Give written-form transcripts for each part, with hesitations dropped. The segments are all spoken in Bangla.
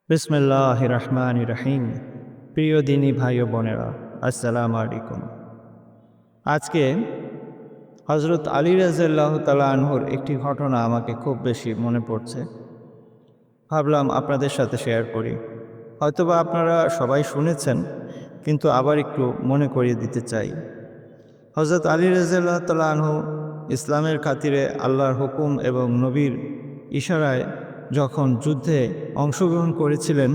বিসমিল্লাহির রহমানির রহিম। প্রিয় দিনী ভাই ও বোনেরা, আসসালামু আলাইকুম। আজকে হজরত আলী রাদিয়াল্লাহু তাআলা আনহুর একটি ঘটনা আমাকে খুব বেশি মনে পড়ছে। ভাবলাম আপনাদের সাথে শেয়ার করি। হয়তোবা আপনারা সবাই শুনেছেন, কিন্তু আবার একটু মনে করিয়ে দিতে চাই। হজরত আলী রাদিয়াল্লাহু তাআলা আনহু ইসলামের খাতিরে আল্লাহর হুকুম এবং নবীর ইশারায় যখন যুদ্ধে অংশগ্রহণ করেছিলেন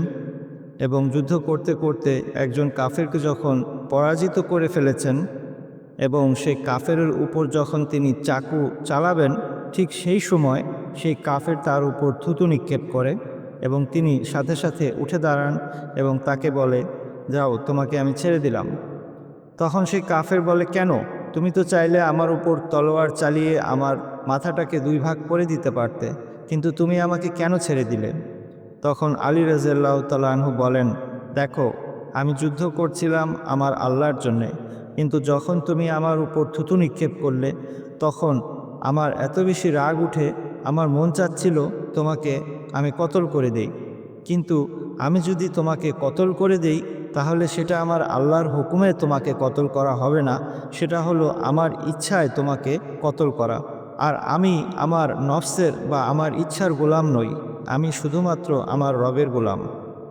এবং যুদ্ধ করতে করতে একজন কাফেরকে যখন পরাজিত করে ফেলেছেন এবং সেই কাফেরের উপর যখন তিনি চাকু চালাবেন, ঠিক সেই সময় সেই কাফের তার উপর থুতু নিক্ষেপ করে এবং তিনি সাথে সাথে উঠে দাঁড়ান এবং তাকে বলে, যাও, তোমাকে আমি ছেড়ে দিলাম। তখন সেই কাফের বলে, কেন? তুমি তো চাইলে আমার উপর তলোয়ার চালিয়ে আমার মাথাটাকে দুই ভাগ করে দিতে পারতে, কিন্তু তুমি আমাকে কেন ছেড়ে দিলে? তখন আলী রাদিয়াল্লাহু তাআলা আনহু বলেন, দেখো, আমি যুদ্ধ করছিলাম আমার আল্লাহর জন্যে, কিন্তু যখন তুমি আমার উপর থুতু নিক্ষেপ করলে তখন আমার এত বেশি রাগ উঠে আমার মন চাচ্ছিল তোমাকে আমি কতল করে দেই। কিন্তু আমি যদি তোমাকে কতল করে দেই তাহলে সেটা আমার আল্লাহর হুকুমে তোমাকে কতল করা হবে না, সেটা হলো আমার ইচ্ছায় তোমাকে কতল করা। আর আমি আমার নফসের বা আমার ইচ্ছার গোলাম নই, আমি শুধুমাত্র আমার রবের গোলাম।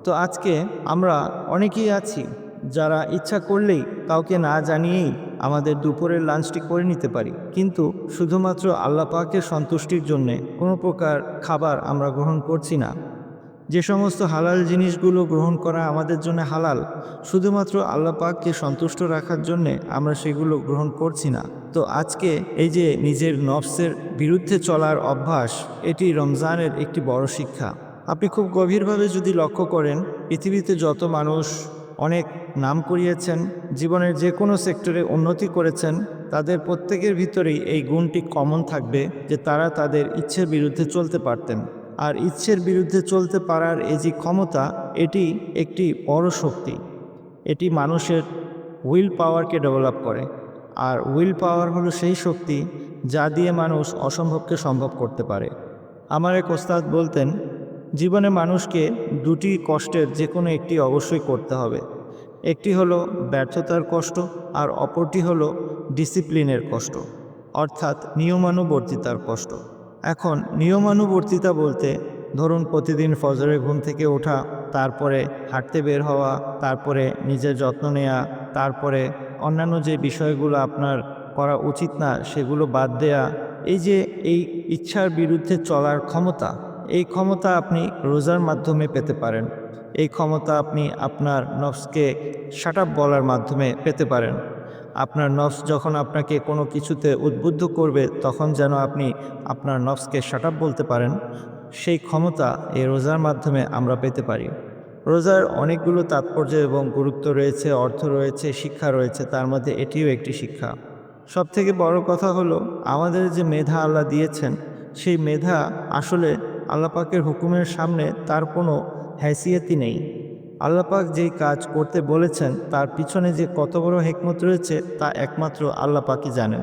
তো আজকে আমরা অনেকেই আছি যারা ইচ্ছা করলেই কাউকে না জানিয়েই আমাদের দুপুরের লাঞ্চটি করে নিতে পারি, কিন্তু শুধুমাত্র আল্লাহ পাকের সন্তুষ্টির জন্যে কোনো প্রকার খাবার আমরা গ্রহণ করছি না। যে সমস্ত হালাল জিনিসগুলো গ্রহণ করা আমাদের জন্য হালাল, শুধুমাত্র আল্লাহ পাককে সন্তুষ্ট রাখার জন্যে আমরা সেগুলো গ্রহণ করছি না। তো আজকে এই যে নিজের নফসের বিরুদ্ধে চলার অভ্যাস, এটি রমজানের একটি বড় শিক্ষা। আপনি খুব গভীরভাবে যদি লক্ষ্য করেন, পৃথিবীতে যত মানুষ অনেক নাম করিয়েছেন, জীবনের যে কোনো সেক্টরে উন্নতি করেছেন, তাদের প্রত্যেকের ভিতরেই এই গুণটি কমন থাকবে যে তারা তাদের ইচ্ছের বিরুদ্ধে চলতে পারতেন। আর ইচ্ছের বিরুদ্ধে চলতে পারার এই যে ক্ষমতা, এটি একটি বড় শক্তি। এটি মানুষের উইল পাওয়ারকে ডেভেলপ করে। আর উইল পাওয়ার হলো সেই শক্তি যা দিয়ে মানুষ অসম্ভবকে সম্ভব করতে পারে। আমার এক ওস্তাদ বলতেন, জীবনে মানুষকে দুটি কষ্টের যে কোনো একটি অবশ্যই করতে হবে। একটি হলো ব্যর্থতার কষ্ট, আর অপরটি হলো ডিসিপ্লিনের কষ্ট, অর্থাৎ নিয়মানুবর্তিতার কষ্ট। এখন নিয়মানুবর্তিতা বলতে ধরুন প্রতিদিন ফজরের ঘুম থেকে ওঠা, তারপরে হাঁটতে বের হওয়া, তারপরে নিজের যত্ন নেওয়া, তারপরে অন্যান্য যে বিষয়গুলো আপনার করা উচিত না সেগুলো বাদ দেয়া। এই যে এই ইচ্ছার বিরুদ্ধে চলার ক্ষমতা, এই ক্ষমতা আপনি রোজার মাধ্যমে পেতে পারেন। এই ক্ষমতা আপনি আপনার নফসকে শাট আপ বলার মাধ্যমে পেতে পারেন। আপনার নফস যখন আপনাকে কোনো কিছুতে উদ্বুদ্ধ করবে, তখন যেন আপনি আপনার নফসকে শাট আপ বলতে পারেন। সেই ক্ষমতা এই রোজার মাধ্যমে আমরা পেতে পারি। রোজার অনেকগুলো তাৎপর্য এবং গুরুত্ব রয়েছে, অর্থ রয়েছে, শিক্ষা রয়েছে, তার মধ্যে এটিও একটি শিক্ষা। সবথেকে বড় কথা হলো, আমাদের যে মেধা আল্লাহ দিয়েছেন, সেই মেধা আসলে আল্লাহ পাকের হুকুমের সামনে তার কোনো হ্যাসিয়তই নেই। আল্লাহ পাক যেই কাজ করতে বলেছেন তার পিছনে যে কত বড় হিকমত রয়েছে তা একমাত্র আল্লাহ পাকই জানেন।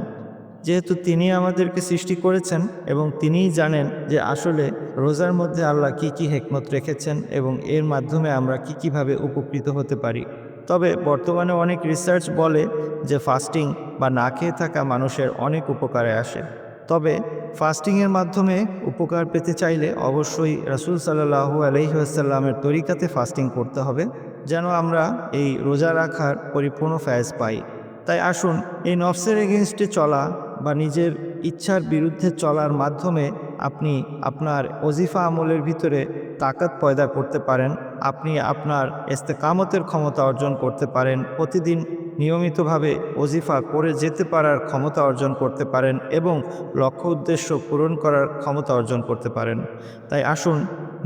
যেহেতু তিনি আমাদেরকে সৃষ্টি করেছেন এবং তিনিই জানেন যে আসলে রোজার মধ্যে আল্লাহ কি কি হিকমত রেখেছেন এবং এর মাধ্যমে আমরা কিভাবে উপকৃত হতে পারি। তবে বর্তমানে অনেক রিসার্চ বলে যে ফাস্টিং বা না খেয়ে থাকা মানুষের অনেক উপকারে আসে। তবে ফাস্টিংয়ের মাধ্যমে উপকার পেতে চাইলে অবশ্যই রাসূল সাল্লাল্লাহু আলাইহি ওয়াসাল্লামের তরিকাতে ফাস্টিং করতে হবে, যেন আমরা এই রোজা রাখার পরিপূর্ণ ফয়েজ পাই। তাই আসুন, এই নফসের এগেনস্টে চলা বা নিজের ইচ্ছার বিরুদ্ধে চলার মাধ্যমে আপনি আপনার ওজিফা আমলের ভিতরে তাকাত পয়দা করতে পারেন। আপনি আপনার ইস্তেকামতের ক্ষমতা অর্জন করতে পারেন। প্রতিদিন নিয়মিতভাবে ওজিফা করে যেতে পারার ক্ষমতা অর্জন করতে পারেন এবং লক্ষ্য উদ্দেশ্য পূরণ করার ক্ষমতা অর্জন করতে পারেন। তাই আসুন,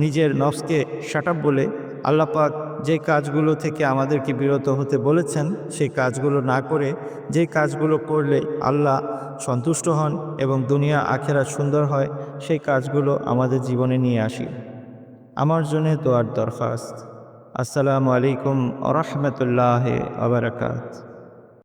নিজের নফসকে শাট আপ বলে আল্লাহ পাক যে কাজগুলো থেকে আমাদেরকে বিরত হতে বলেছেন সেই কাজগুলো না করে যে কাজগুলো করলে আল্লাহ সন্তুষ্ট হন এবং দুনিয়া আখেরাত সুন্দর হয়, সেই কাজগুলো আমাদের জীবনে নিয়ে আসি। আমার জন্য দোয়ার দরখাস্ত। আসসালামু আলাইকুম ওয়া রাহমাতুল্লাহি ওয়া বারাকাতুহু।